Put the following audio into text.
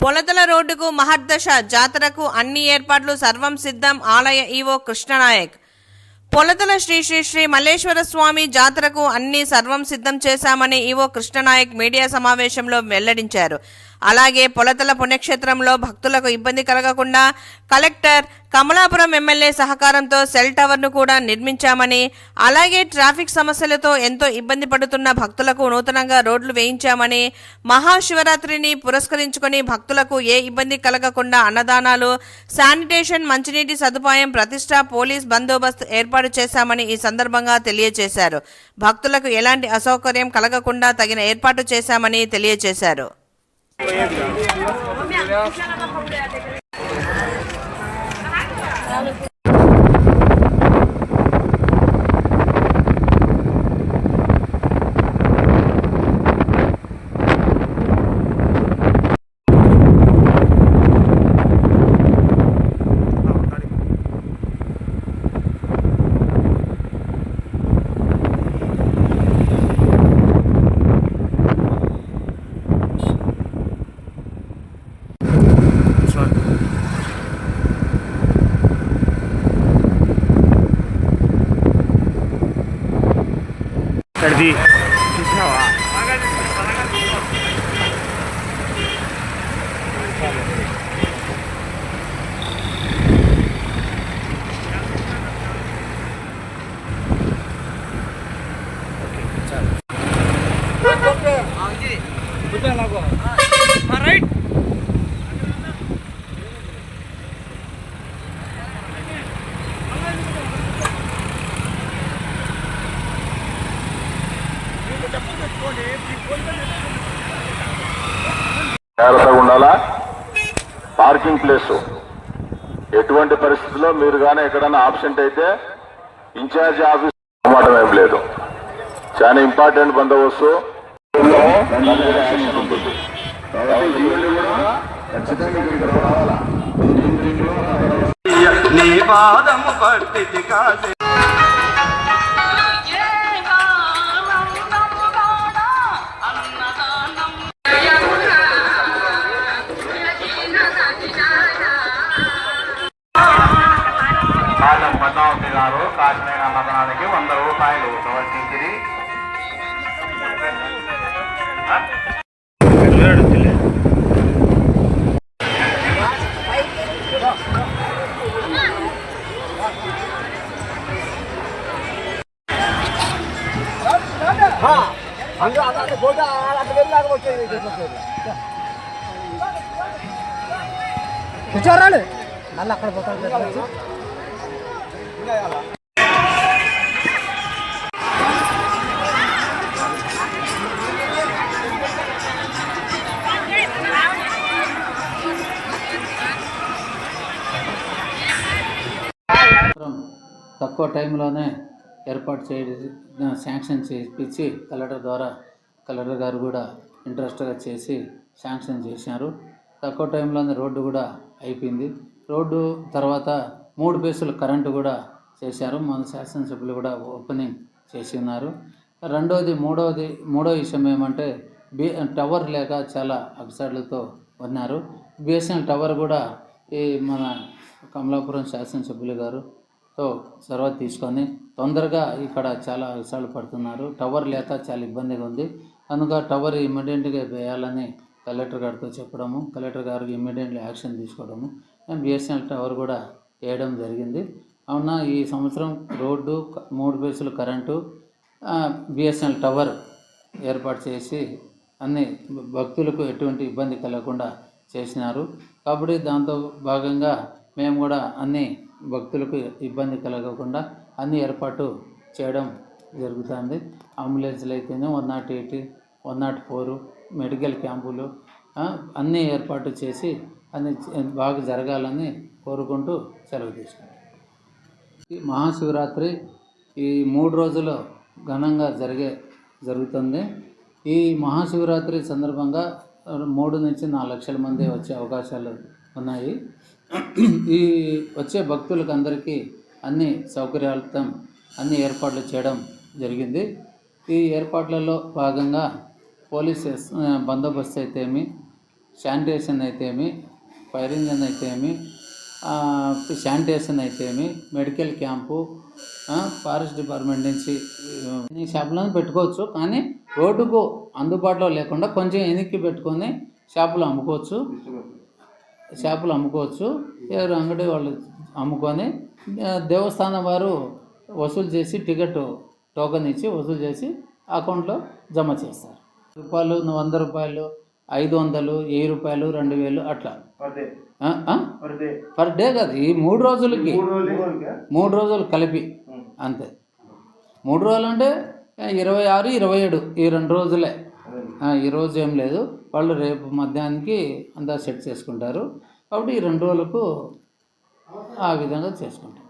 పొలతల రోడ్డుకు మహర్దశ జాతరకు అన్ని ఏర్పాట్లు సర్వం సిద్ధం ఆలయ ఈవో కృష్ణనాయక్. పొలతల శ్రీ శ్రీ శ్రీ మల్లేశ్వర స్వామి జాతరకు అన్ని సర్వం సిద్ధం చేశామని ఈవో కృష్ణనాయక్ మీడియా సమావేశంలో వెల్లడించారు. అలాగే పొలతల పుణ్యక్షేత్రంలో భక్తులకు ఇబ్బంది కలగకుండా కలెక్టర్, కమలాపురం ఎమ్మెల్యే సహకారంతో సెల్ టవర్ను కూడా నిర్మించామని, అలాగే ట్రాఫిక్ సమస్యలతో ఎంతో ఇబ్బంది పడుతున్న భక్తులకు నూతనంగా రోడ్లు వేయించామని, మహాశివరాత్రిని పురస్కరించుకొని భక్తులకు ఏ ఇబ్బంది కలగకుండా అన్నదానాలు, శానిటేషన్, మంచినీటి సదుపాయం, ప్రతిష్ట, పోలీస్ బందోబస్తు ఏర్పాటు చేశామని ఈ సందర్భంగా తెలియజేశారు. భక్తులకు ఎలాంటి అసౌకర్యం కలగకుండా తగిన ఏర్పాటు చేశామని తెలియజేశారు. Perdi. Right. జాగ్రత్తగా ఉండాలా. పార్కింగ్ ప్లేసు ఎటువంటి పరిస్థితుల్లో మీరు కానీ ఎక్కడన్నా ఆబ్సెంట్ అయితే ఇన్ఛార్జ్ ఆఫీస్ మాట ఏం లేదు. చాలా ఇంపార్టెంట్ బందోబస్తు. పద్మావతి గారు కాశ్మీర్ అన్నదానానికి 100 రూపాయలు సమర్పించింది. కూర్చోరాడు మళ్ళీ అక్కడ పోతాడు. తక్కువ టైంలోనే ఏర్పాటు శాంక్షన్ చేయించి కలెక్టర్ గారు కూడా ఇంట్రెస్ట్గా చేసి శాంక్షన్ చేశారు. తక్కువ టైంలోనే రోడ్డు కూడా అయిపోయింది. రోడ్డు తర్వాత 3 బేసులు కరెంటు కూడా చేశారు. మన శాసనసభ్యులు కూడా ఓపెనింగ్ చేసి ఉన్నారు. మూడో విషయం ఏమంటే టవర్ లేక చాలా అప్సైడ్లతో ఉన్నారు. బిఎస్ఎన్ఎల్ టవర్ కూడా ఈ మన కమలాపురం శాసనసభ్యులు గారుతో చొరవ తీసుకొని తొందరగా ఇక్కడ చాలా విషయాలు పడుతున్నారు. టవర్ లేక చాలా ఇబ్బందిగా ఉంది. కనుక టవర్ ఇమ్మీడియట్గా వేయాలని కలెక్టర్ గారితో చెప్పడము, కలెక్టర్ గారికి ఇమ్మీడియట్లీ యాక్షన్ తీసుకోవడము, బిఎస్ఎన్ఎల్ టవర్ కూడా వేయడం జరిగింది. అవునా ఈ సంవత్సరం రోడ్డు, 3 బేసులు కరెంటు, బిఎస్ఎన్ఎల్ టవర్ ఏర్పాటు చేసి అన్ని భక్తులకు ఎటువంటి ఇబ్బంది కలగకుండా చేసినారు. కాబట్టి దాంతో భాగంగా మేము కూడా అన్ని భక్తులకు ఇబ్బంది కలగకుండా అన్ని ఏర్పాటు చేయడం జరుగుతుంది. అంబులెన్స్లు అయితేనే 108, 104 మెడికల్ క్యాంపులు అన్నీ ఏర్పాటు చేసి అన్ని బాగా జరగాలని కోరుకుంటూ సెలవు తీసుకుంటాం. ఈ మహాశివరాత్రి ఈ 3 రోజులు ఘనంగా జరుగుతుంది. ఈ మహాశివరాత్రి సందర్భంగా 3 నుంచి 4 లక్షల మంది వచ్చే అవకాశాలు ఉన్నాయి. ఈ వచ్చే భక్తులకు అందరికీ అన్ని సౌకర్యాలతో అన్ని ఏర్పాట్లు చేయడం జరిగింది. ఈ ఏర్పాట్లలో భాగంగా పోలీస్ బందోబస్తు అయితేమి, శానిటేషన్ అయితేమి, ఫైర్ ఇంజన్ అయితేమి, శానిటేషన్ అయితేమి, మెడికల్ క్యాంపు, ఫారెస్ట్ డిపార్ట్మెంట్ నుంచి ఈ షాపులను పెట్టుకోవచ్చు. కానీ రోడ్డుకు అందుబాటులో లేకుండా కొంచెం వెనక్కి పెట్టుకొని షాపులు అమ్ముకోవచ్చు. ఎవరు అంగడి వాళ్ళు అమ్ముకొని దేవస్థానం వారు వసూలు చేసి టోకెన్ ఇచ్చి వసూలు చేసి అకౌంట్లో జమ చేస్తారు. రూపాయలు, 100 రూపాయలు, 500, 1000 రూపాయలు, 2000 అట్లా పర్ డే కాదు, ఈ 3 రోజులకి 3 రోజులు కలిపి అంతే. 3 రోజులు అంటే 26, 27 ఈ 2 రోజులే. ఈరోజు ఏం లేదు, వాళ్ళు రేపు మధ్యాహ్నానికి అంతా సెట్ చేసుకుంటారు. కాబట్టి ఈ 2 రోజులకు ఆ విధంగా చేసుకుంటారు.